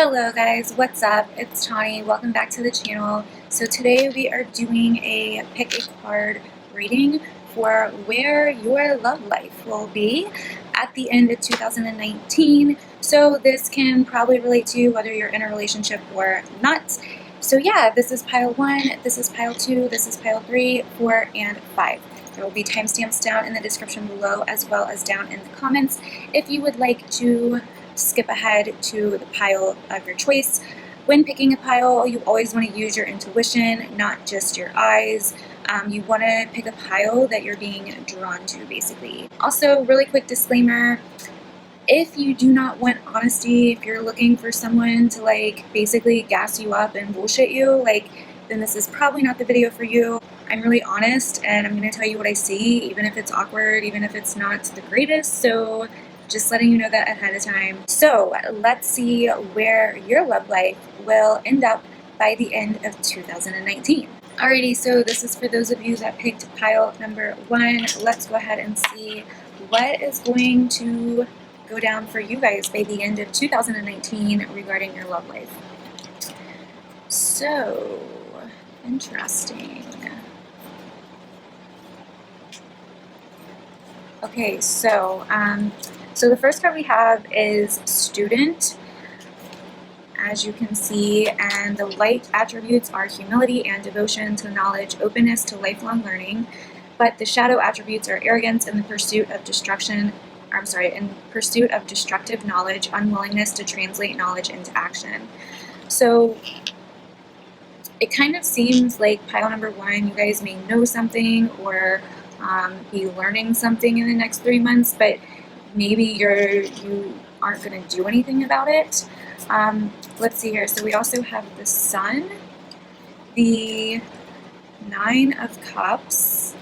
Hello guys, what's up? It's Tawny. Welcome back to the channel. So today we are doing a pick a card reading for where your love life will be at the end of 2019. So this can probably relate to you whether you're in a relationship or not. So yeah, this is pile 1, this is pile 2, this is pile 3, 4, and 5. There will be timestamps down in the description below as well as down in the comments if you would like to skip ahead to the pile of your choice. When picking a pile, you always want to use your intuition, not just your eyes. You want to pick a pile that you're being drawn to, basically. Also, really quick disclaimer, if you do not want honesty, if you're looking for someone to basically gas you up and bullshit you, then this is probably not the video for you. I'm really honest and I'm going to tell you what I see, even if it's awkward, even if it's not the greatest. So just letting you know that ahead of time. So let's see where your love life will end up by the end of 2019. Alrighty, so this is for those of you that picked pile number 1. Let's go ahead and see what is going to go down for you guys by the end of 2019 regarding your love life. So, interesting. Okay, so the first card we have is Student, as you can see, and the light attributes are humility and devotion to knowledge, openness to lifelong learning, but the shadow attributes are arrogance and the pursuit of destructive knowledge, unwillingness to translate knowledge into action. So it kind of seems like pile number 1, you guys may know something or be learning something in the next 3 months, but maybe you aren't going to do anything about it. Let's see here. So we also have the Sun, the 9 of Cups,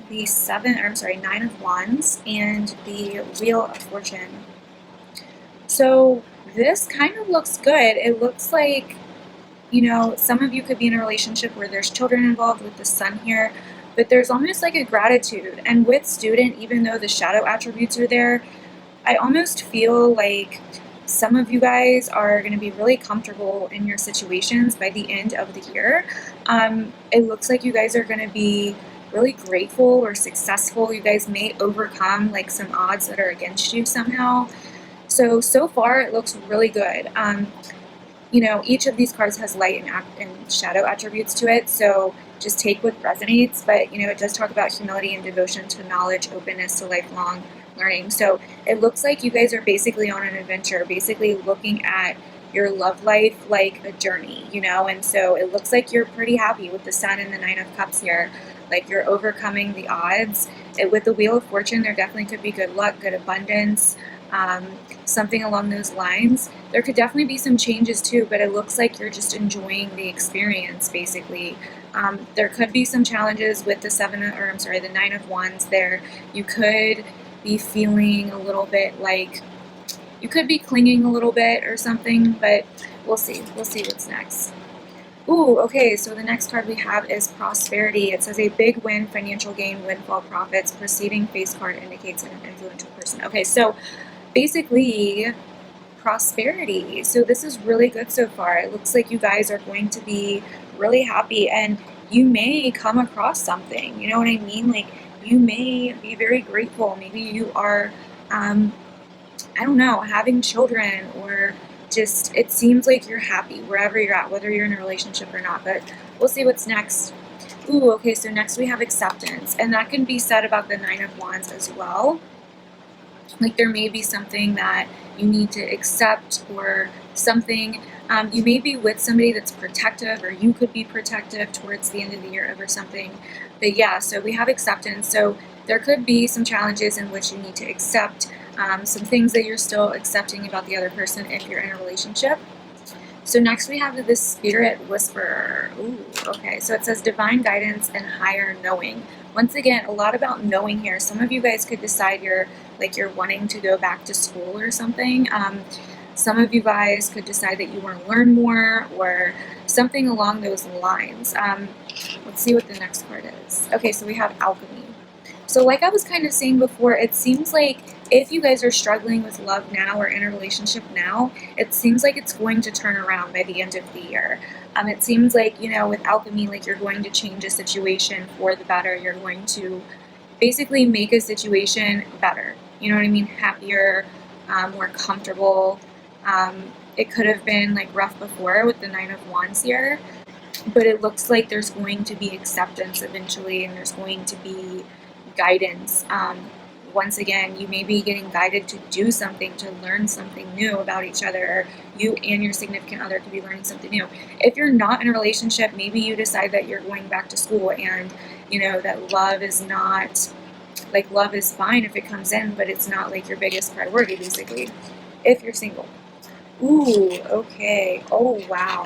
the 9 of Wands, and the Wheel of Fortune. So this kind of looks good. It looks like, some of you could be in a relationship where there's children involved with the Sun here, but there's almost like a gratitude. And with Student, even though the shadow attributes are there, I almost feel like some of you guys are going to be really comfortable in your situations by the end of the year. It looks like you guys are going to be really grateful or successful. You guys may overcome some odds that are against you somehow. So far it looks really good. Each of these cards has light and shadow attributes to it, so just take what resonates, but it does talk about humility and devotion to knowledge, openness to lifelong learning. So it looks like you guys are basically on an adventure, basically looking at your love life like a journey, and so it looks like you're pretty happy with the Sun and the 9 of Cups here, like you're overcoming the odds. With the Wheel of Fortune, there definitely could be good luck, good abundance, something along those lines. There could definitely be some changes too, but it looks like you're just enjoying the experience, basically. There could be some challenges with the 9 of Wands there. You could be feeling a little bit like you could be clinging a little bit or something, but we'll see. We'll see what's next. Ooh, okay, so the next card we have is Prosperity. It says a big win, financial gain, windfall profits. Preceding face card indicates an influential person. Okay, so basically prosperity. So this is really good so far. It looks like you guys are going to be really happy, and you may come across something, you know what I mean? You may be very grateful. Maybe you are, I don't know, having children, or just, it seems like you're happy wherever you're at, whether you're in a relationship or not, but we'll see what's next. Ooh, okay, so next we have Acceptance, and that can be said about the 9 of Wands as well. There may be something that you need to accept, or something. You may be with somebody that's protective, or you could be protective towards the end of the year over something. But yeah, so we have Acceptance. So there could be some challenges in which you need to accept, some things that you're still accepting about the other person if you're in a relationship. So next we have the Spirit Whisperer. Ooh, okay, so it says divine guidance and higher knowing. Once again, a lot about knowing here. Some of you guys could decide you're wanting to go back to school or something. Some of you guys could decide that you want to learn more or something along those lines. Let's see what the next card is. Okay, so we have Alchemy. So like I was kind of saying before, it seems like if you guys are struggling with love now or in a relationship now, it seems like it's going to turn around by the end of the year. It seems like, you know, with alchemy, like you're going to change a situation for the better. You're going to basically make a situation better. You know what I mean? Happier, more comfortable. It could have been like rough before with the Nine of Wands here, but it looks like there's going to be acceptance eventually, and there's going to be guidance. Once again, you may be getting guided to do something, to learn something new about each other, or you and your significant other could be learning something new. If you're not in a relationship, maybe you decide that you're going back to school, and you know that love is not, like, love is fine if it comes in, but it's not like your biggest priority, basically, if you're single. Ooh, okay. Oh, wow.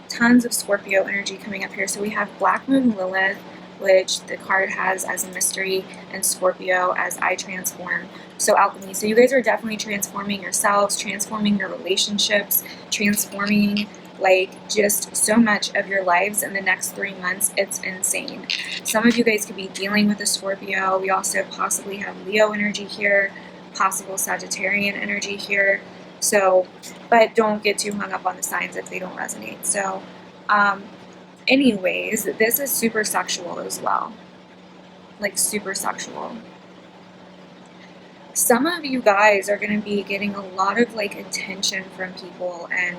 Tons of Scorpio energy coming up here. So we have Black Moon Lilith, which the card has as a mystery, and Scorpio as I transform. So alchemy. So you guys are definitely transforming yourselves, transforming your relationships, transforming like just so much of your lives in the next 3 months. It's insane. Some of you guys could be dealing with a Scorpio. We also possibly have Leo energy here, possible Sagittarian energy here. So, but don't get too hung up on the signs if they don't resonate. So, anyways, this is super sexual as well. Like super sexual. Some of you guys are going to be getting a lot of like attention from people, and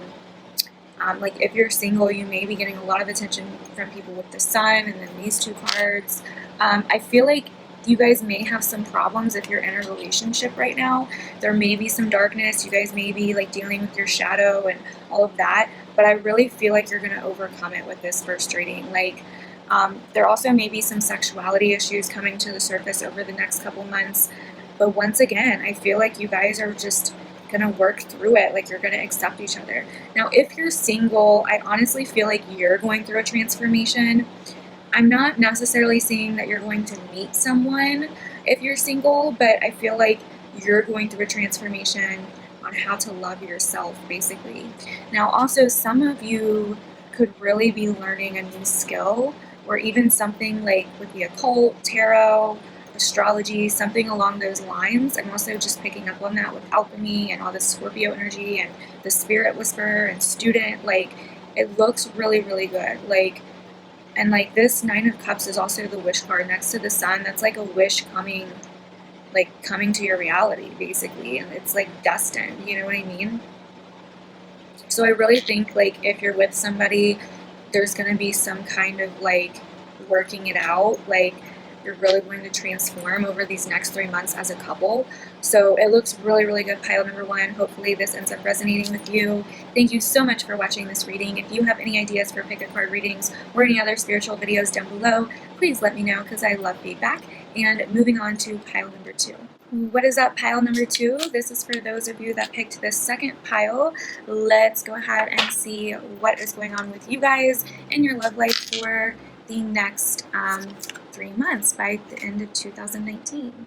like if you're single, you may be getting a lot of attention from people with the sun and then these two cards. I feel like you guys may have some problems if you're in a relationship right now. There may be some darkness. You guys may be like dealing with your shadow and all of that, but I really feel like you're going to overcome it with this first reading. Like there also may be some sexuality issues coming to the surface over the next couple months. But once again, I feel like you guys are just going to work through it. Like you're going to accept each other. Now, if you're single, I honestly feel like you're going through a transformation. I'm not necessarily saying that you're going to meet someone if you're single, but I feel like you're going through a transformation on how to love yourself, basically. Now, also, some of you could really be learning a new skill, or even something like with the occult, tarot, astrology, something along those lines. I'm also just picking up on that with alchemy and all the Scorpio energy and the spirit whisperer and student. Like, it looks really, really good. Like, and like this Nine of Cups is also the wish card next to the sun. That's like a wish coming to your reality, basically. And it's like destined, you know what I mean? So I really think like if you're with somebody, there's going to be some kind of like working it out. Like you're really going to transform over these next 3 months as a couple. So it looks really, really good, pile number one. Hopefully this ends up resonating with you. Thank you so much for watching this reading. If you have any ideas for pick a card readings or any other spiritual videos down below, please let me know because I love feedback. And moving on to pile number two. What is up, pile number two? This is for those of you that picked the second pile. Let's go ahead and see what is going on with you guys in your love life for the next 3 months by the end of 2019.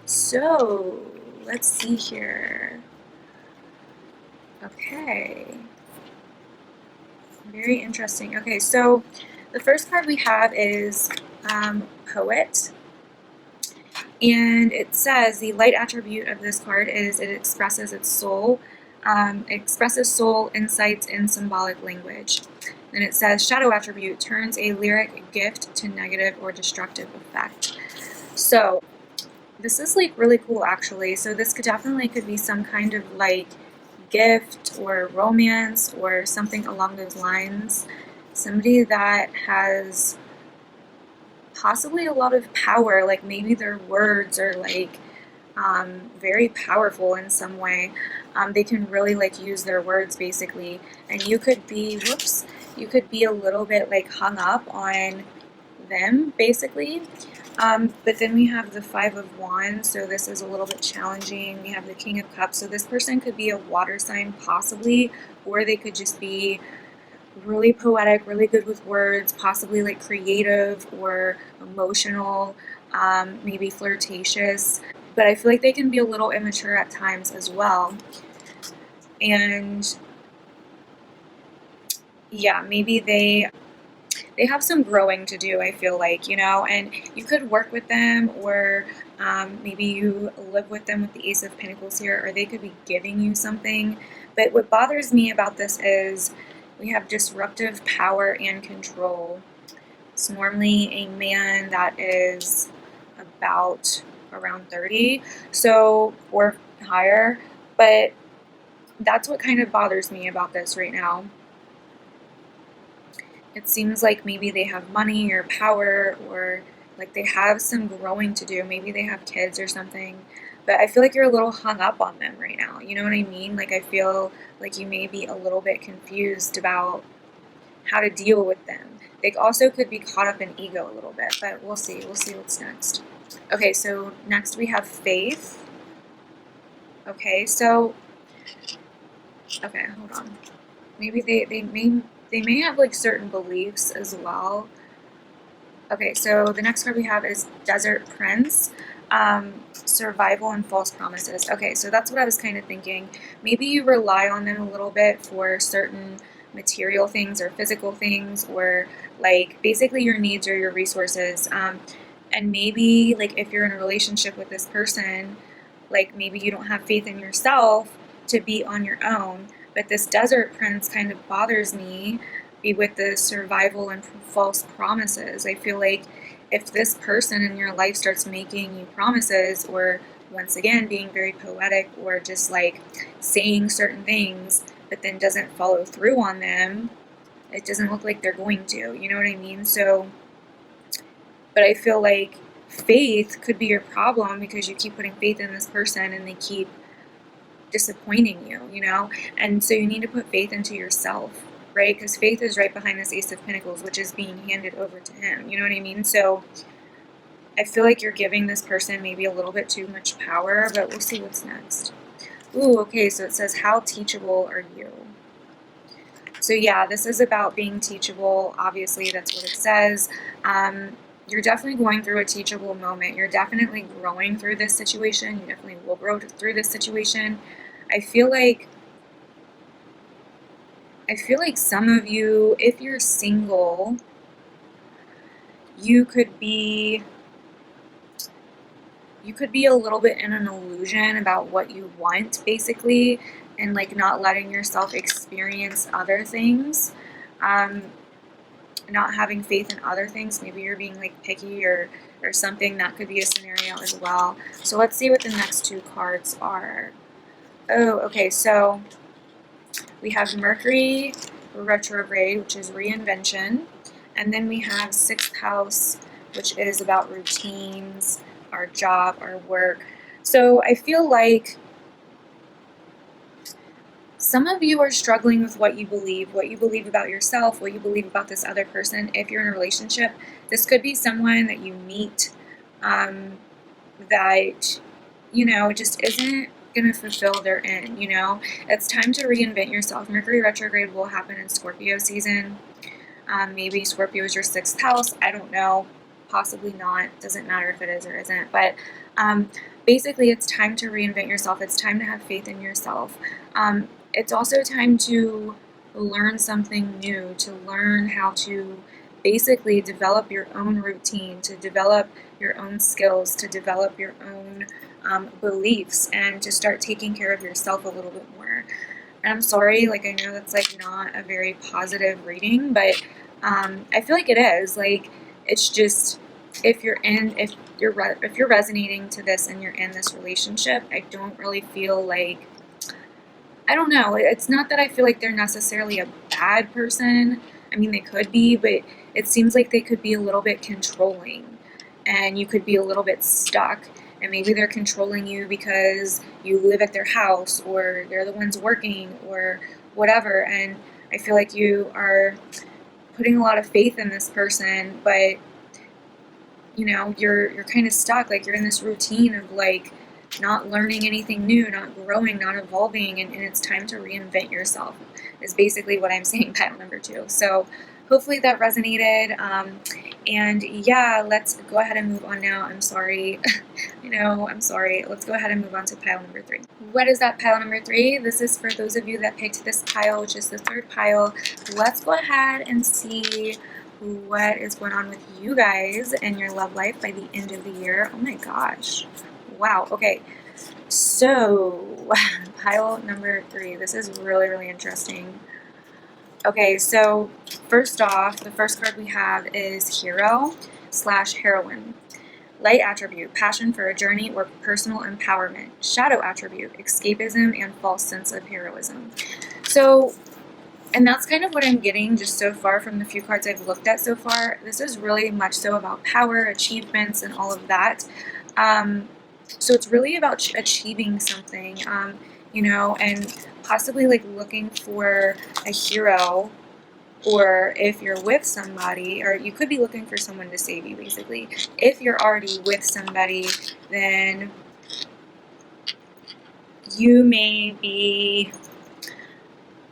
So let's see here. Okay. Very interesting. Okay, so the first card we have is Poet. And it says the light attribute of this card is it expresses its soul. Expresses soul, insights, and symbolic language. Then it says shadow attribute turns a lyric gift to negative or destructive effect. So this is like really cool, actually. So this could be some kind of like gift or romance or something along those lines. Somebody that has possibly a lot of power, like maybe their words are like very powerful in some way. They can really like use their words, basically, and you could be a little bit like hung up on them, basically. But then we have the Five of Wands, so this is a little bit challenging. We have the King of Cups, so this person could be a water sign possibly, or they could just be really poetic, really good with words, possibly like creative or emotional, maybe flirtatious. But I feel like they can be a little immature at times as well. And yeah, maybe they they have some growing to do, I feel like, you know, and you could work with them, or maybe you live with them with the Ace of Pentacles here, or they could be giving you something. But what bothers me about this is we have disruptive power and control. It's normally a man that is about around 30, so, or higher, but that's what kind of bothers me about this right now. It seems like maybe they have money or power, or like they have some growing to do. Maybe they have kids or something, but I feel like you're a little hung up on them right now. You know what I mean? Like, I feel like you may be a little bit confused about how to deal with them. They also could be caught up in ego a little bit, but we'll see. We'll see what's next. Okay, so next we have faith. Okay, so, okay, hold on. Maybe they may have like certain beliefs as well. Okay, so the next card we have is Desert Prince, survival and false promises. Okay, so that's what I was kind of thinking. Maybe you rely on them a little bit for certain material things or physical things, or like basically your needs or your resources. And maybe like if you're in a relationship with this person, like maybe you don't have faith in yourself to be on your own. But this Desert Prince kind of bothers me with the survival and false promises. I feel like if this person in your life starts making you promises, or once again being very poetic, or just like saying certain things but then doesn't follow through on them, it doesn't look like they're going to, you know what I mean? So, but I feel like faith could be your problem because you keep putting faith in this person and they keep disappointing you, you know? And so you need to put faith into yourself, right? Because faith is right behind this Ace of Pentacles, which is being handed over to him, you know what I mean? So I feel like you're giving this person maybe a little bit too much power, but we'll see what's next. Ooh, okay, so it says, how teachable are you? So yeah, this is about being teachable. Obviously, that's what it says. You're definitely going through a teachable moment. You're definitely growing through this situation. You definitely will grow through this situation. I feel like some of you, if you're single, you could be a little bit in an illusion about what you want, basically, and like not letting yourself experience other things, not having faith in other things. Maybe you're being like picky or something. That could be a scenario as well. So let's see what the next two cards are. Oh, okay, so we have Mercury retrograde, which is reinvention, and then we have 6th house, which is about routines, our job, our work. So I feel like some of you are struggling with what you believe about yourself, what you believe about this other person. If you're in a relationship, this could be someone that you meet that, you know, just isn't going to fulfill their end, you know. It's time to reinvent yourself. Mercury retrograde will happen in Scorpio season. Maybe Scorpio is your 6th house. I don't know. Possibly not. Doesn't matter if it is or isn't. But basically, it's time to reinvent yourself. It's time to have faith in yourself. It's also time to learn something new, to learn how to basically develop your own routine, to develop your own skills, to develop your own beliefs, and to start taking care of yourself a little bit more. And I'm sorry, like, I know that's like not a very positive reading, but I feel like it is. Like, it's just, if you're resonating to this and you're in this relationship, I don't really feel like, I don't know, it's not that I feel like they're necessarily a bad person. I mean, they could be, but it seems like they could be a little bit controlling, and you could be a little bit stuck. And maybe they're controlling you because you live at their house, or they're the ones working, or whatever. And I feel like you are putting a lot of faith in this person, but you know, you're kind of stuck. Like, you're in this routine of like not learning anything new, not growing, not evolving, and it's time to reinvent yourself, is basically what I'm saying, pile number 2. So hopefully that resonated. And yeah, let's go ahead and move on now. I'm sorry. I'm sorry. Let's go ahead and move on to pile number 3. What is that pile number 3? This is for those of you that picked this pile, which is the 3rd pile. Let's go ahead and see what is going on with you guys and your love life by the end of the year. Oh my gosh. Wow. Okay. So, pile number 3. This is really, really interesting. Okay, so first off, the first card we have is Hero/Heroine. Light attribute, passion for a journey or personal empowerment. Shadow attribute, escapism and false sense of heroism. So, and that's kind of what I'm getting just so far from the few cards I've looked at so far. This is really much so about power, achievements, and all of that. So it's really about achieving something, and possibly like looking for a hero, or if you're with somebody, or you could be looking for someone to save you, basically. If you're already with somebody, then you may be,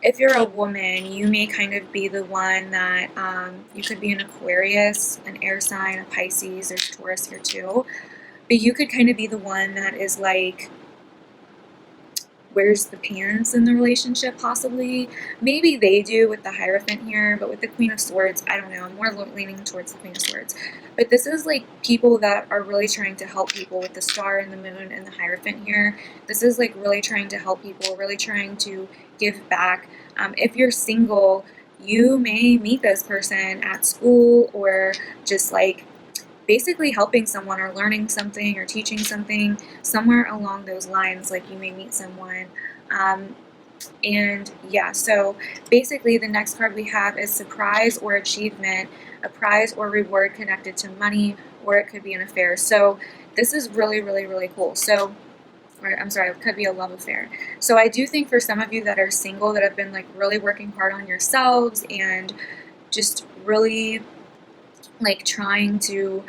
if you're a woman, you may kind of be the one that, you could be an Aquarius, an air sign, a Pisces, there's Taurus here too, but you could kind of be the one that is like, wears the pants in the relationship, possibly. Maybe they do with the Hierophant here, but with the Queen of Swords, I don't know. I'm more leaning towards the Queen of Swords. But this is like people that are really trying to help people with the Star and the Moon and the Hierophant here. This is like really trying to help people, really trying to give back. If you're single, you may meet this person at school, or just like basically helping someone or learning something or teaching something, somewhere along those lines. Like you may meet someone. And yeah, so basically the next card we have is surprise or achievement, a prize or reward connected to money, or it could be an affair. So this is really, really, really cool. So, or I'm sorry, it could be a love affair. So I do think for some of you that are single, that have been like really working hard on yourselves and just really like trying to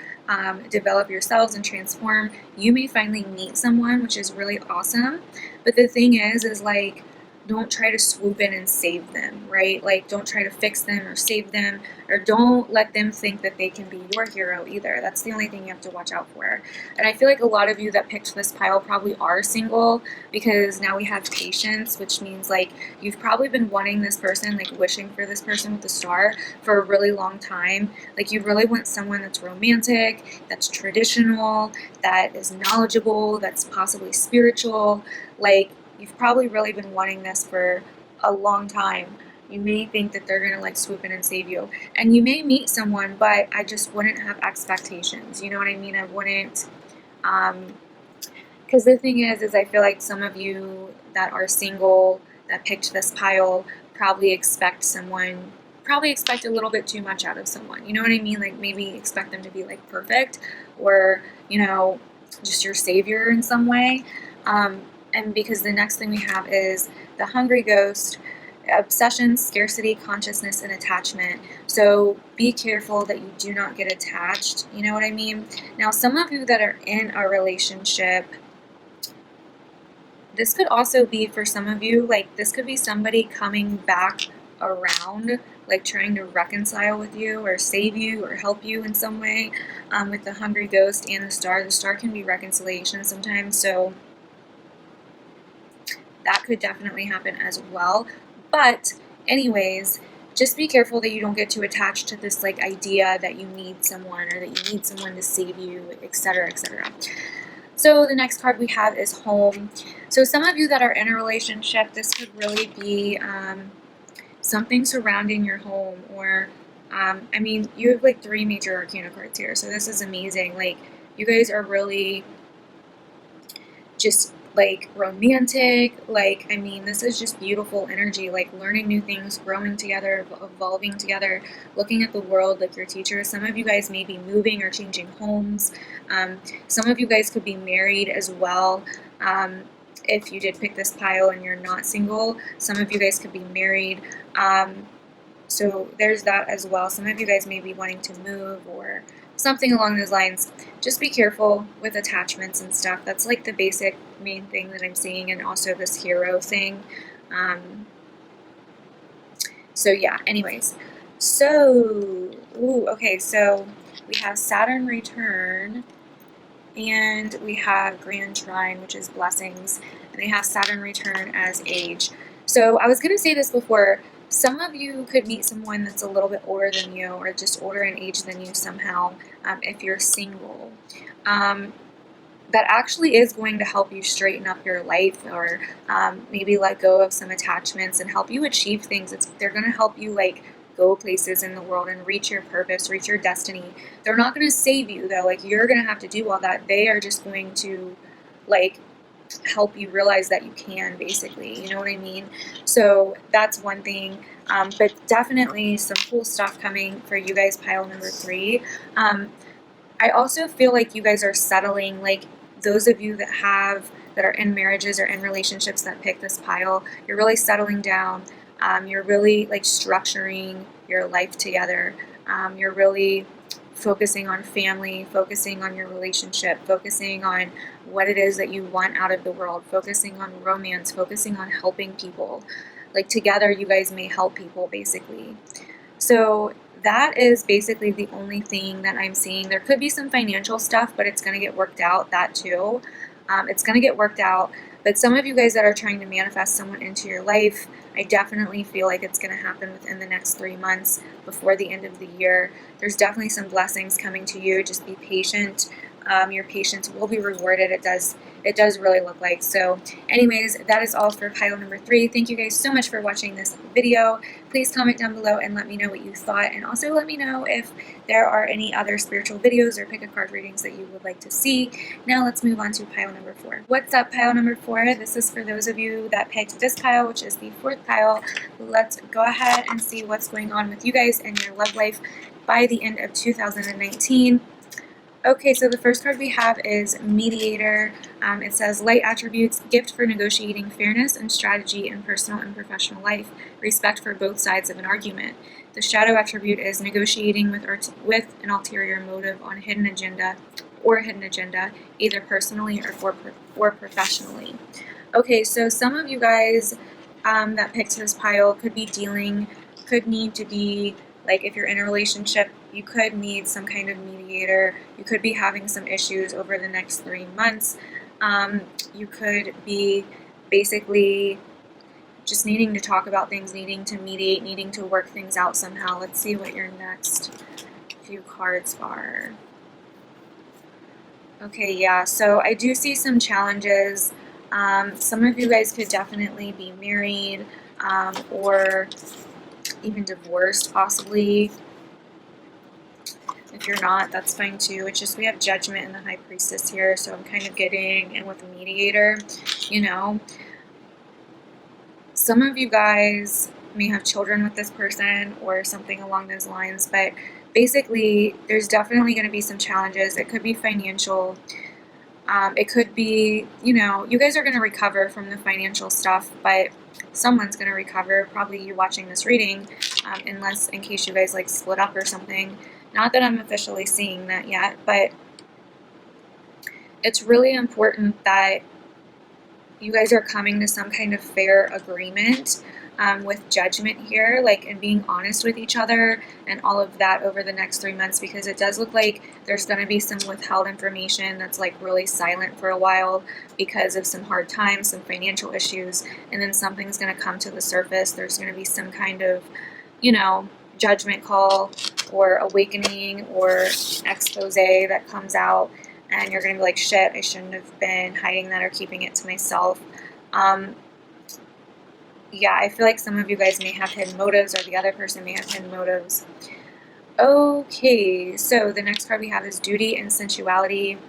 develop yourselves and transform, you may finally meet someone, which is really awesome. But the thing is like, don't try to swoop in and save them, right? Like, don't try to fix them or save them, or don't let them think that they can be your hero either. That's the only thing you have to watch out for. And I feel like a lot of you that picked this pile probably are single, because now we have patience, which means like you've probably been wanting this person, like wishing for this person with the Star for a really long time. Like you really want someone that's romantic, that's traditional, that is knowledgeable, that's possibly spiritual. Like, you've probably really been wanting this for a long time. You may think that they're going to like swoop in and save you. And you may meet someone, but I just wouldn't have expectations. You know what I mean? I wouldn't, because the thing is I feel like some of you that are single that picked this pile probably expect a little bit too much out of someone. You know what I mean? Like maybe expect them to be like perfect, or, just your savior in some way. And because the next thing we have is the Hungry Ghost, obsession, scarcity, consciousness, and attachment. So be careful that you do not get attached. You know what I mean? Now, some of you that are in a relationship, this could also be for some of you, like this could be somebody coming back around, like trying to reconcile with you or save you or help you in some way. With the Hungry Ghost and the Star can be reconciliation sometimes. So that could definitely happen as well. But anyways, just be careful that you don't get too attached to this like idea that you need someone, or that you need someone to save you, etc., etc. So the next card we have is Home. So some of you that are in a relationship, this could really be something surrounding your home, or you have like 3 major arcana cards here, so this is amazing. Like, you guys are really just like romantic. Like, this is just beautiful energy, like learning new things, growing together, evolving together, looking at the world like your teacher. Some of you guys may be moving or changing homes. Some of you guys could be married as well. If you did pick this pile and you're not single, some of you guys could be married. So there's that as well. Some of you guys may be wanting to move or something along those lines. Just be careful with attachments and stuff. That's like the basic main thing that I'm seeing, and also this hero thing. So yeah, anyways. So, okay, so we have Saturn return, and we have Grand Trine, which is blessings, and they have Saturn return as age. So I was going to say this before, Some of you could meet someone that's a little bit older than you, or just older in age than you somehow, if you're single. That actually is going to help you straighten up your life, or maybe let go of some attachments and help you achieve things. They're going to help you like go places in the world and reach your purpose, reach your destiny. They're not going to save you though. Like, you're going to have to do all that. They are just going to like help you realize that you can, basically, you know what I mean? So that's one thing. But definitely some cool stuff coming for you guys, pile number 3. I also feel like you guys are settling, like those of you that are in marriages or in relationships that pick this pile, you're really settling down. You're really like structuring your life together. You're really focusing on family, focusing on your relationship, focusing on what it is that you want out of the world, focusing on romance, focusing on helping people. Like, together you guys may help people, basically. So that is basically the only thing that I'm seeing. There could be some financial stuff, but it's going to get worked out, that too. It's going to get worked out. But some of you guys that are trying to manifest someone into your life, I definitely feel like it's going to happen within the next 3 months, before the end of the year. There's definitely some blessings coming to you. Just be patient. Your patience will be rewarded. It does really look like. So anyways, that is all for pile number 3. Thank you guys so much for watching this video. Please comment down below and let me know what you thought, and also let me know if there are any other spiritual videos or pick a card readings that you would like to see. Now let's move on to pile number 4. What's up, pile number 4? This is for those of you that picked this pile, which is the 4th pile. Let's go ahead and see what's going on with you guys and your love life by the end of 2019. Okay, so the first card we have is Mediator. It says, light attributes, gift for negotiating fairness and strategy in personal and professional life, respect for both sides of an argument. The shadow attribute is negotiating with an ulterior motive on hidden agenda, either personally or professionally. Okay, so some of you guys that picked this pile could need to be, like, if you're in a relationship, you could need some kind of mediator. You could be having some issues over the next 3 months. You could be basically just needing to talk about things, needing to mediate, needing to work things out somehow. Let's see what your next few cards are. Okay, yeah, so I do see some challenges. Some of you guys could definitely be married, or even divorced, possibly. If you're not, that's fine too. It's just we have Judgment and the High Priestess here, so I'm kind of getting in with a mediator, you know. Some of you guys may have children with this person or something along those lines, but basically there's definitely going to be some challenges. It could be financial. It could be, you know, you guys are going to recover from the financial stuff, but someone's going to recover, probably you watching this reading, unless in case you guys like split up or something. Not that I'm officially seeing that yet, but it's really important that you guys are coming to some kind of fair agreement with Judgment here, like, and being honest with each other and all of that over the next 3 months, because it does look like there's going to be some withheld information that's like really silent for a while because of some hard times, some financial issues, and then something's going to come to the surface. There's going to be some kind of, you know, judgment call or awakening or expose that comes out, and you're going to be like, shit, I shouldn't have been hiding that or keeping it to myself. Yeah, I feel like some of you guys may have hidden motives, or the other person may have hidden motives. Okay, so the next card we have is Duty and Sensuality.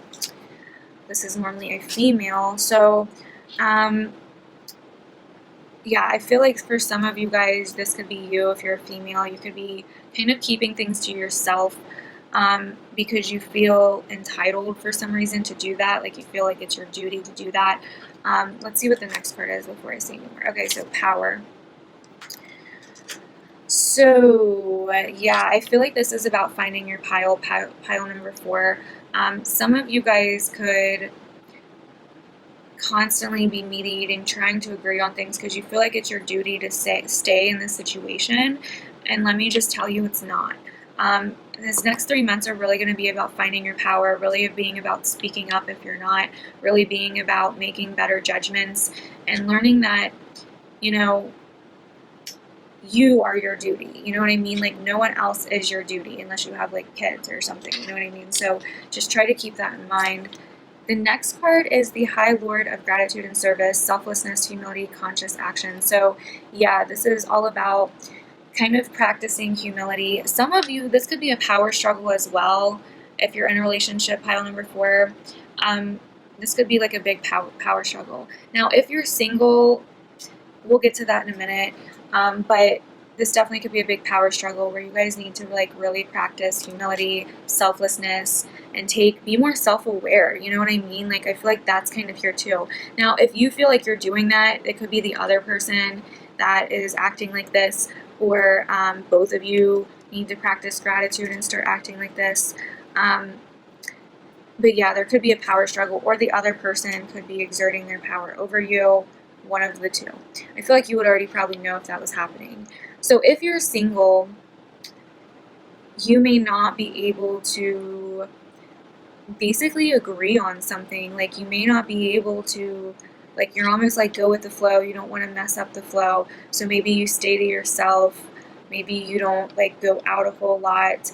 This is normally a female, so yeah, I feel like for some of you guys, this could be you. If you're a female, you could be kind of keeping things to yourself because you feel entitled for some reason to do that. Like, you feel like it's your duty to do that. Let's see what the next card is before I say more. Okay, so Power. So yeah, I feel like this is about finding your pile number 4. Some of you guys could constantly be mediating, trying to agree on things because you feel like it's your duty to stay in this situation, and let me just tell you, it's not. This next 3 months are really going to be about finding your power, really being about speaking up if you're not, really being about making better judgments and learning that, you know, you are your duty. You know what I mean? Like, no one else is your duty unless you have like kids or something. You know what I mean? So just try to keep that in mind. The next card is the High Lord of Gratitude and Service, Selflessness, Humility, Conscious Action. So yeah, this is all about kind of practicing humility. Some of you, this could be a power struggle as well. If you're in a relationship, pile number 4, this could be like a big power struggle. Now, if you're single, we'll get to that in a minute, but this definitely could be a big power struggle where you guys need to like really practice humility, selflessness, and be more self-aware. You know what I mean? Like, I feel like that's kind of here too. Now, if you feel like you're doing that, it could be the other person that is acting like this, or both of you need to practice gratitude and start acting like this. But yeah, there could be a power struggle, or the other person could be exerting their power over you, one of the two. I feel like you would already probably know if that was happening. So if you're single, you may not be able to basically agree on something. Like, you may not be able to, like, you're almost like go with the flow. You don't want to mess up the flow. So maybe you stay to yourself. Maybe you don't like go out a whole lot.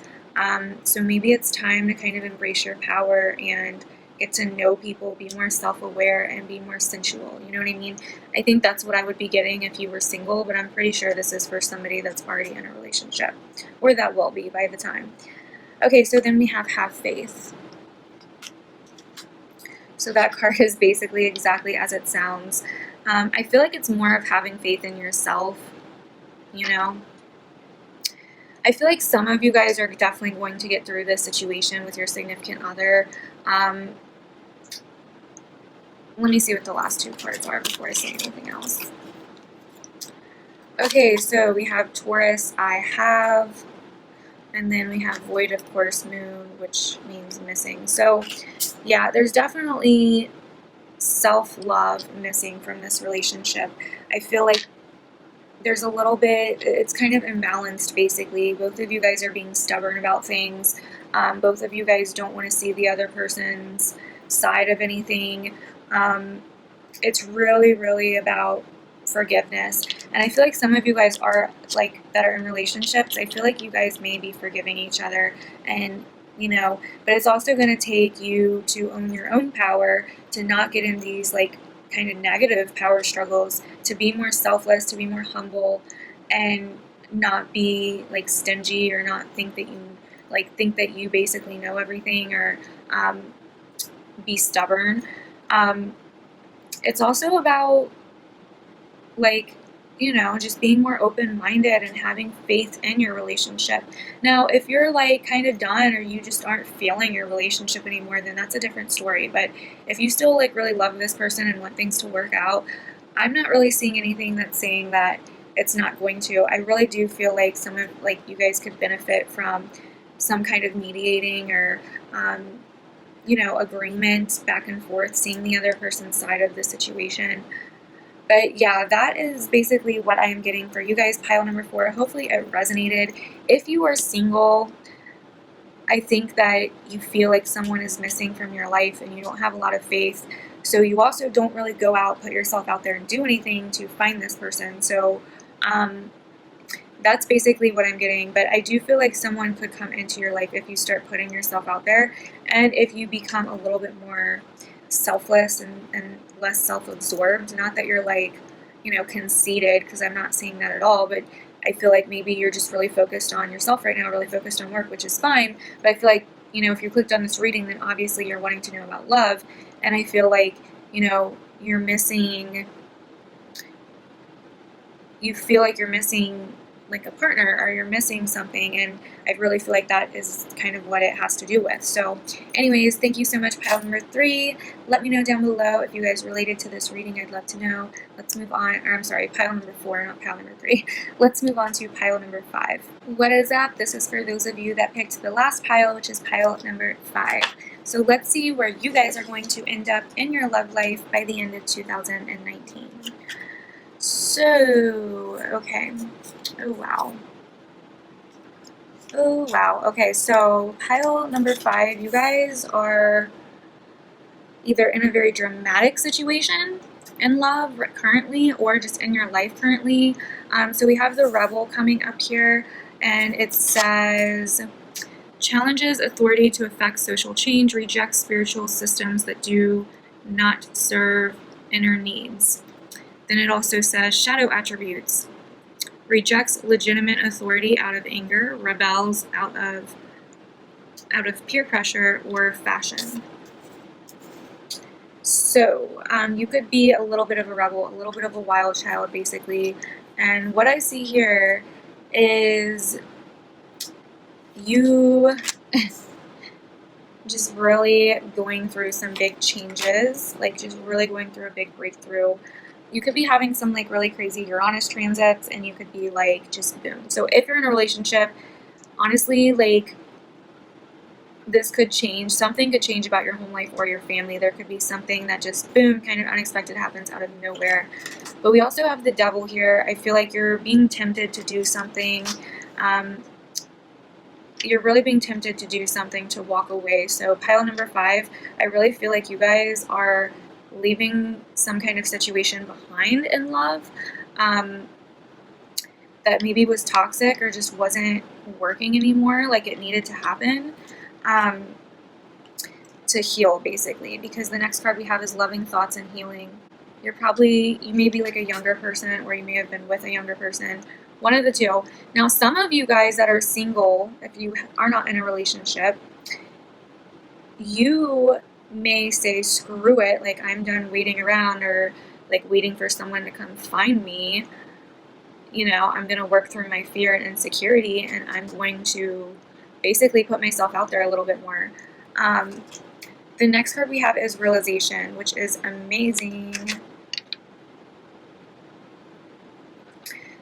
So maybe it's time to kind of embrace your power and get to know people, be more self-aware, and be more sensual. You know what I mean? I think that's what I would be getting if you were single, but I'm pretty sure this is for somebody that's already in a relationship, or that will be by the time. Okay, so then we have faith. So that card is basically exactly as it sounds. I feel like it's more of having faith in yourself, you know? I feel like some of you guys are definitely going to get through this situation with your significant other. Let me see what the last 2 cards are before I say anything else. Okay, so we have Taurus, I have, and then we have Void, of course, Moon, which means missing. So yeah, there's definitely self-love missing from this relationship. I feel like there's a little bit, it's kind of imbalanced basically. Both of you guys are being stubborn about things. Both of you guys don't want to see the other person's side of anything. It's really, really about forgiveness. And I feel like some of you guys are like that are in relationships. I feel like you guys may be forgiving each other, and you know, but it's also going to take you to own your own power, to not get in these like kind of negative power struggles, to be more selfless, to be more humble, and not be like stingy, or not think that you basically know everything, or be stubborn. It's also about like, you know, just being more open-minded and having faith in your relationship. Now, if you're like kind of done, or you just aren't feeling your relationship anymore, then that's a different story. But if you still like really love this person and want things to work out, I'm not really seeing anything that's saying that it's not going to. I really do feel like some of like you guys could benefit from some kind of mediating, or you know, agreement back and forth, seeing the other person's side of the situation. But yeah, that is basically what I am getting for you guys, pile number 4. Hopefully it resonated. If you are single, I think that you feel like someone is missing from your life and you don't have a lot of faith. So you also don't really go out, put yourself out there and do anything to find this person. So that's basically what I'm getting. But I do feel like someone could come into your life if you start putting yourself out there, and if you become a little bit more selfless and less self-absorbed. Not that you're like, you know, conceited, because I'm not seeing that at all, but I feel like maybe you're just really focused on yourself right now, really focused on work, which is fine. But I feel like, you know, if you clicked on this reading, then obviously you're wanting to know about love, and I feel like, you know, you feel like you're missing like a partner, or you're missing something, and I really feel like that is kind of what it has to do with. So anyways, thank you so much, pile number 3. Let me know down below if you guys related to this reading. I'd love to know. Let's move on, or I'm sorry, pile number 4, not pile number 3. Let's move on to pile number 5. What is up? This is for those of you that picked the last pile, which is pile number 5. So let's see where you guys are going to end up in your love life by the end of 2019. So, okay. Oh, wow. Oh, wow. Okay, so pile number 5, you guys are either in a very dramatic situation, in love currently, or just in your life currently. So we have the Rebel coming up here, and it says, challenges authority to effect social change, rejects spiritual systems that do not serve inner needs. Then it also says shadow attributes, rejects legitimate authority out of anger, rebels out of peer pressure or fashion. So you could be a little bit of a rebel, a little bit of a wild child, basically. And what I see here is you just really going through some big changes, like just really going through a big breakthrough. You could be having some like really crazy Uranus transits, and you could be like just boom. So if you're in a relationship, honestly, like this could change. Something could change about your home life or your family. There could be something that just boom, kind of unexpected happens out of nowhere. But we also have the Devil here. I feel like you're being tempted to do something. You're really being tempted to do something, to walk away. So pile number 5, I really feel like you guys are leaving some kind of situation behind in love that maybe was toxic or just wasn't working anymore like it needed to happen to heal, basically, because the next card we have is loving thoughts and healing. You may be like a younger person, or you may have been with a younger person, one of the two. Now, some of you guys that are single, if you are not in a relationship, you may say, screw it, like I'm done waiting around, or like waiting for someone to come find me. You know, I'm going to work through my fear and insecurity, and I'm going to basically put myself out there a little bit more. The next card we have is realization, which is amazing.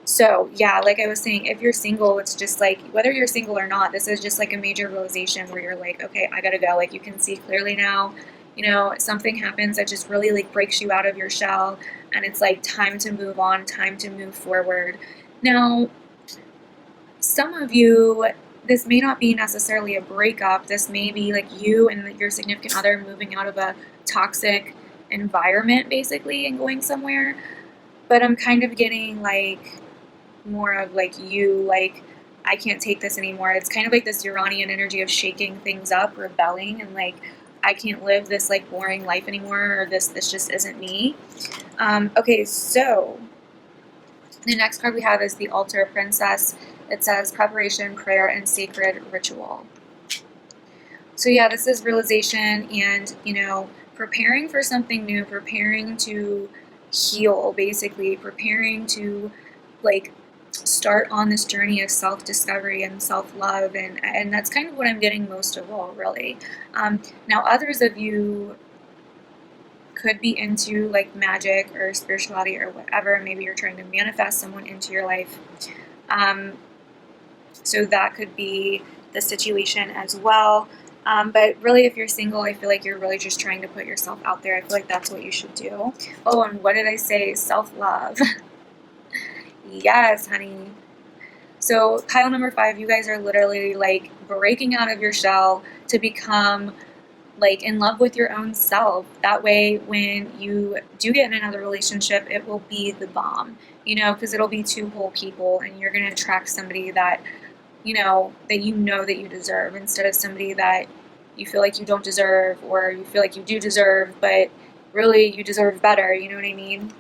So yeah, like I was saying, if you're single, it's just like, whether you're single or not, this is just like a major realization where you're like, okay, I gotta go. Like you can see clearly now, you know, something happens that just really like breaks you out of your shell, and it's like time to move on, time to move forward. Now, some of you, this may not be necessarily a breakup. This may be like you and your significant other moving out of a toxic environment, basically, and going somewhere. But I'm kind of getting like more of like you, like, I can't take this anymore. It's kind of like this Uranian energy of shaking things up, rebelling, and like, I can't live this like boring life anymore, or this just isn't me. Okay, so the next card we have is the Altar Princess. It says preparation, prayer, and sacred ritual. So yeah, this is realization and, you know, preparing for something new, preparing to heal, basically, preparing to like start on this journey of self-discovery and self-love, and that's kind of what I'm getting most of all, really. Now, others of you could be into like magic or spirituality or whatever. Maybe you're trying to manifest someone into your life. So that could be the situation as well. But really, if you're single, I feel like you're really just trying to put yourself out there. I feel like that's what you should do. Oh, and what did I say? Self-love. Yes, honey. So pile number 5, you guys are literally like breaking out of your shell to become like in love with your own self. That way, when you do get in another relationship, it will be the bomb, you know, because it'll be 2 whole people, and you're going to attract somebody that you know that you deserve, instead of somebody that you feel like you don't deserve, or you feel like you do deserve, but really you deserve better, you know what I mean?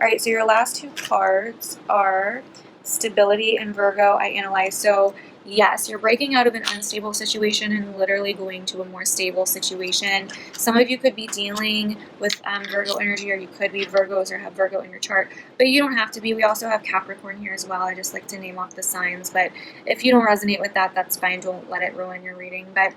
All right, so your last 2 cards are stability and Virgo. I analyze. So yes, you're breaking out of an unstable situation and literally going to a more stable situation. Some of you could be dealing with Virgo energy, or you could be Virgos or have Virgo in your chart, but you don't have to be. We also have Capricorn here as well. I just like to name off the signs, but if you don't resonate with that, that's fine. Don't let it ruin your reading. But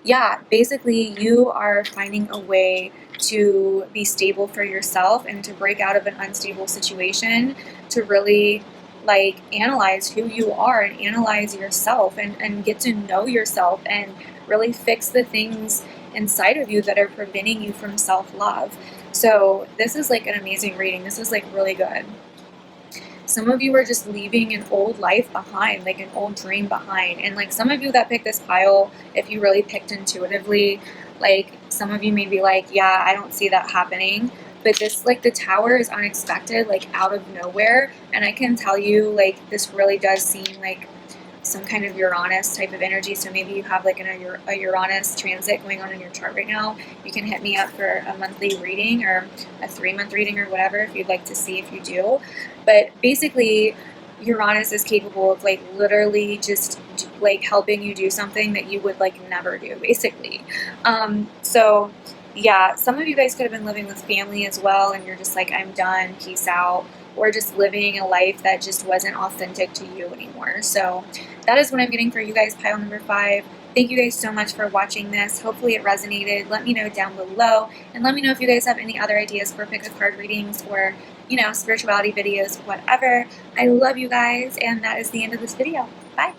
yeah, basically you are finding a way to be stable for yourself and to break out of an unstable situation, to really like analyze who you are and analyze yourself, and get to know yourself and really fix the things inside of you that are preventing you from self-love. So this is like an amazing reading. This is like really good. Some of you are just leaving an old life behind, like an old dream behind. And like some of you that picked this pile, if you really picked intuitively, like some of you may be like, yeah, I don't see that happening. but this, like, the Tower is unexpected, like, out of nowhere, and I can tell you, like, this really does seem like some kind of Uranus type of energy. So maybe you have like a Uranus transit going on in your chart right now. You can hit me up for a monthly reading or a 3-month reading or whatever if you'd like to see if you do. But basically, Uranus is capable of like literally just like helping you do something that you would like never do, basically. So yeah, some of you guys could have been living with family as well, and you're just like, I'm done, peace out, or just living a life that just wasn't authentic to you anymore. So that is what I'm getting for you guys, pile number 5. Thank you guys so much for watching this. Hopefully it resonated. Let me know down below, and let me know if you guys have any other ideas for pick a card readings or, you know, spirituality videos, whatever. I love you guys, and that is the end of this video. Bye.